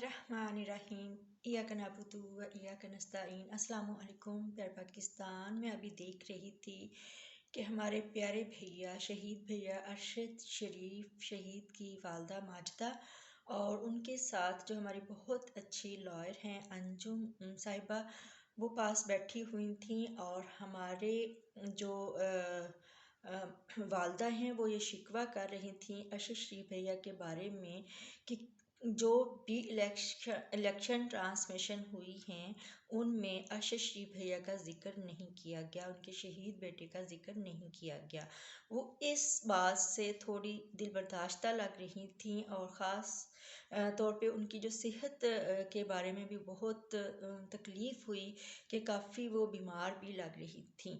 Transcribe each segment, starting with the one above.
बिस्मिल्लाहिर्रहमानिर्रहीम इय्याका नअबुदु व इय्याका नस्तईन। अस्सलामु अलैकुम प्यारे पाकिस्तान। मैं अभी देख रही थी कि हमारे प्यारे भैया शहीद भैया अरशद शरीफ शहीद की वालदा माजिदा और उनके साथ जो हमारी बहुत अच्छी लॉयर हैं अंजुम साहिबा, वो पास बैठी हुई थी और हमारे जो वालदा हैं वो ये शिकवा कर रही थी अरशद शरीफ भैया के बारे में कि जो भी इलेक्शन ट्रांसमिशन हुई हैं उनमें अरशद शरीफ भैया का जिक्र नहीं किया गया, उनके शहीद बेटे का जिक्र नहीं किया गया। वो इस बात से थोड़ी दिल बर्दाश्ता लग रही थी और ख़ास तौर पे उनकी जो सेहत के बारे में भी बहुत तकलीफ़ हुई कि काफ़ी वो बीमार भी लग रही थी।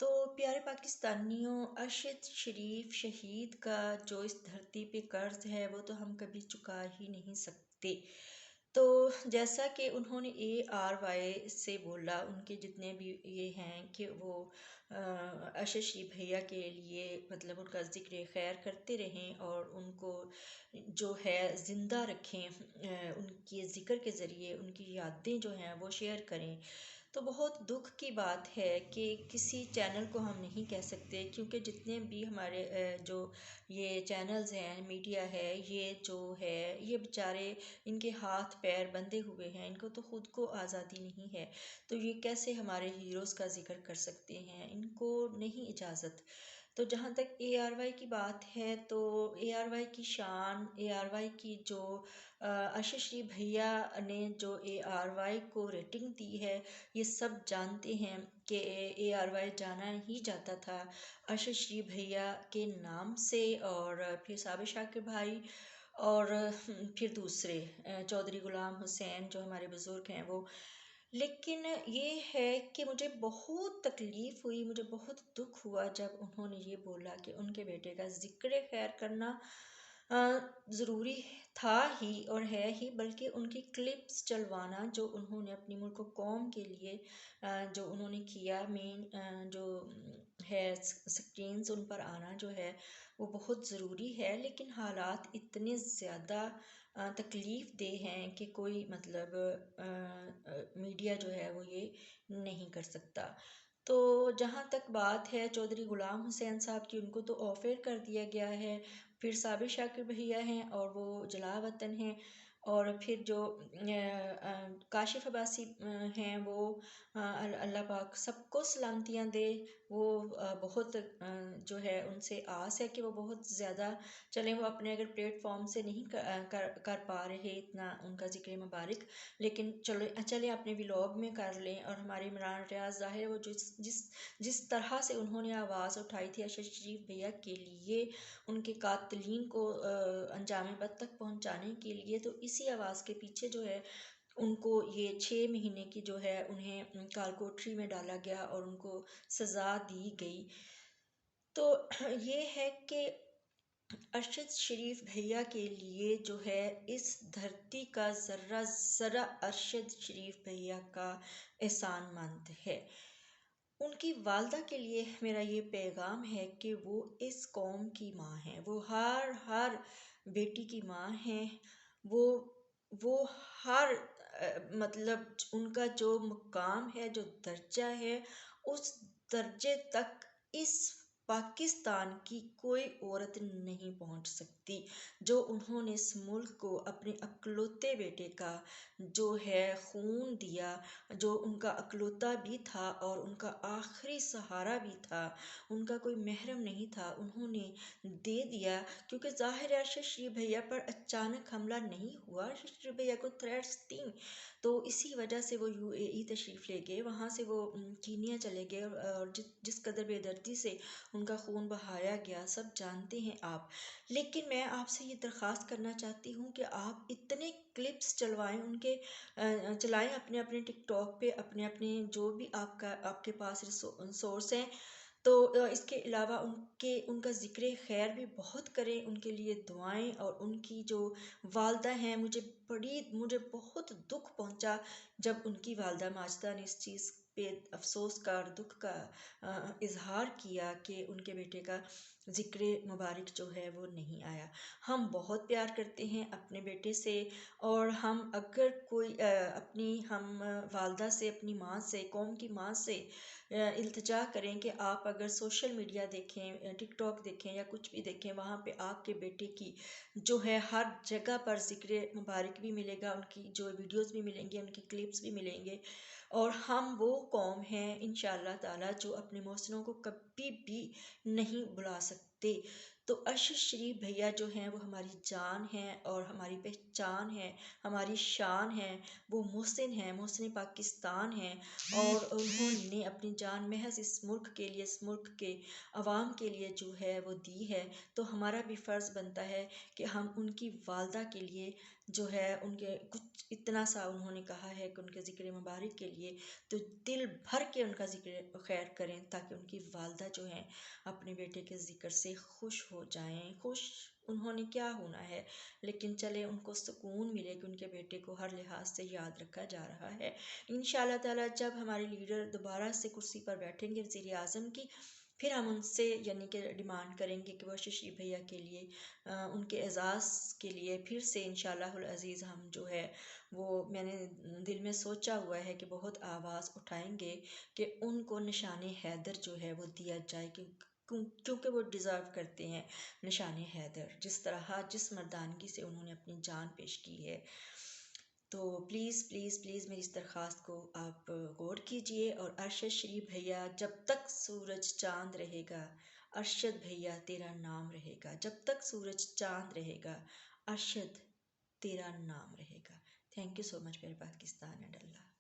तो प्यारे पाकिस्तानियों, अरशद शरीफ शहीद का जो इस धरती पे कर्ज है वो तो हम कभी चुका ही नहीं सकते। तो जैसा कि उन्होंने ARY से बोला, उनके जितने भी ये हैं कि वो अरशद शरीफ भैया के लिए मतलब उनका ज़िक्र खैर करते रहें और उनको जो है ज़िंदा रखें, उनके ज़िक्र के ज़रिए उनकी यादें जो हैं वो शेयर करें। तो बहुत दुख की बात है कि किसी चैनल को हम नहीं कह सकते, क्योंकि जितने भी हमारे जो ये चैनल्स हैं, मीडिया है, ये जो है ये बेचारे इनके हाथ पैर बंधे हुए हैं, इनको तो ख़ुद को आज़ादी नहीं है, तो ये कैसे हमारे हीरोज़ का जिक्र कर सकते हैं, इनको नहीं इजाज़त। तो जहाँ तक ARY की बात है तो ARY की शान, ARY की जो अरशद शरीफ भैया ने जो ARY को रेटिंग दी है, ये सब जानते हैं कि ARY जाना ही जाता था अरशद शरीफ भैया के नाम से, और फिर साबिर शाकिर भाई और फिर दूसरे चौधरी गुलाम हुसैन जो हमारे बुज़ुर्ग हैं वो। लेकिन ये है कि मुझे बहुत तकलीफ़ हुई, मुझे बहुत दुख हुआ जब उन्होंने ये बोला कि उनके बेटे का ज़िक्र खैर करना ज़रूरी था ही और है ही, बल्कि उनकी क्लिप्स चलवाना जो उन्होंने अपनी मुल्क कौम के लिए जो उन्होंने किया, मेन जो है स्क्रीन्स उन पर आना जो है वो बहुत ज़रूरी है। लेकिन हालात इतने ज़्यादा तकलीफ़ दे हैं कि कोई मतलब मीडिया जो है वो ये नहीं कर सकता। तो जहाँ तक बात है चौधरी गुलाम हुसैन साहब की, उनको तो ऑफर कर दिया गया है। फिर साबिर शाकिर भैया हैं और वो जला वतन हैं, और फिर जो काशिफ अब्बासी हैं वो अल्लाह पाक सबको सलामतियाँ दे। वो बहुत जो है उनसे आस है कि वो बहुत ज़्यादा चलें, वो अपने अगर प्लेटफॉर्म से नहीं कर पा रहे इतना उनका ज़िक्र मुबारक, लेकिन चले अपने व्लॉग में कर लें। और हमारे इमरान रियाज ज़ाहिर वो जिस तरह से उन्होंने आवाज़ उठाई थी अरशद शरीफ भैया के लिए, उनके कातिलीन को अंजाम बद तक पहुंचाने के लिए, तो इसी आवाज़ के पीछे जो है उनको ये 6 महीने की जो है उन्हें कालकोठरी में डाला गया और उनको सज़ा दी गई। तो ये है कि अरशद शरीफ भैया के लिए जो है इस धरती का ज़र्रा ज़रा अरशद शरीफ भैया का एहसानमंद है। उनकी वालदा के लिए मेरा ये पैगाम है कि वो इस कौम की माँ हैं, वो हर बेटी की माँ हैं। वो हर मतलब उनका जो मुकाम है, जो दर्जा है, उस दर्जे तक इस पाकिस्तान की कोई औरत नहीं पहुंच सकती जो उन्होंने इस मुल्क को अपने अकलौते बेटे का जो है खून दिया, जो उनका अकलौता भी था और उनका आखिरी सहारा भी था, उनका कोई महरम नहीं था, उन्होंने दे दिया। क्योंकि ज़ाहिर है अरशद शरीफ भैया पर अचानक हमला नहीं हुआ, अरशद शरीफ भैया को थ्रेट्स थी, तो इसी वजह से वो UAE तशरीफ़ ले गए, वहाँ से वो कीनिया चले गए, और जिस कदर बेदर्दी से उनका खून बहाया गया सब जानते हैं आप। लेकिन मैं आपसे ये दरख्वास्त करना चाहती हूँ कि आप इतने क्लिप्स चलवाएं उनके, चलाएं अपने अपने टिकटॉक पे, अपने अपने जो भी आपके पास सोर्स हैं। तो इसके अलावा उनका ज़िक्र खैर भी बहुत करें, उनके लिए दुआएं। और उनकी जो वालदा हैं, मुझे बहुत दुख पहुंचा जब उनकी वालदा माजिदा ने इस चीज़ पे अफसोस का और दुख का इजहार किया कि उनके बेटे का ذکر مبارک جو ہے وہ نہیں آیا۔ ہم بہت پیار کرتے ہیں اپنے بیٹے سے، اور ہم اگر کوئی اپنی ہم والدہ سے، اپنی ماں سے، قوم کی ماں سے التجا کریں کہ آپ اگر سوشل میڈیا دیکھیں، ٹک ٹاک دیکھیں یا کچھ بھی دیکھیں، وہاں پہ آپ کے بیٹے کی جو ہے ہر جگہ پر ذکر مبارک بھی ملے گا، ان کی جو ویڈیوز بھی ملیں گے، ان کی کلپس بھی ملیں گے، اور ہم وہ قوم ہیں انشاءاللہ تعالی جو اپنے محسنوں کو کبھی بھی نہیں بلا سکتے۔ تو ارشد شریف بھیا جو ہیں وہ ہماری جان ہیں اور ہماری پہچان ہے، ہماری شان ہے، وہ محسن ہیں، محسن پاکستان ہیں، اور انہوں نے اپنی جان محض اس ملک کے لیے، اس ملک کے عوام کے لیے جو ہے وہ دی ہے۔ تو ہمارا بھی فرض بنتا ہے کہ ہم ان کی والدہ کے لیے جو ہے، ان کے کچھ اتنا سا انہوں نے کہا ہے کہ ان کے ذکر مبارک کے لیے تو دل بھر کے ان کا ذکر خیر کریں، تاکہ ان کی والدہ جو ہیں اپنے بیٹے کے ذکر سے خوش ہو جائیں۔ خوش انہوں نے کیا ہونا ہے، لیکن چلے ان کو سکون ملے کہ ان کے بیٹے کو ہر لحاظ سے یاد رکھا جا رہا ہے۔ انشاءاللہ تعالی جب ہمارے لیڈر دوبارہ سے کرسی پر بیٹھیں گے وزیر اعظم کی، پھر ہم ان سے یعنی کہ ڈیمانڈ کریں گے کہ وہ ششی بھیا کے لیے ان کے اعزاز کے لیے پھر سے انشاءاللہ العزیز ہم جو ہے وہ، میں نے دل میں سوچا ہوا ہے کہ بہت آواز اٹھائیں گے کہ ان کو نشان حیدر جو ہے وہ دیا جائے، کیونکہ وہ ڈیزرو کرتے ہیں نشان حیدر، جس طرح جس مردانگی سے انہوں نے اپنی جان پیش کی ہے۔ تو پلیز پلیز پلیز میری اس درخواست کو آپ غور کیجئے، اور ارشد شریف بھیا جب تک سورج چاند رہے گا، ارشد بھیا تیرا نام رہے گا، جب تک سورج چاند رہے گا، ارشد تیرا نام رہے گا۔ تھینک یو سو مچ میرے پاکستان اینڈ اللہ۔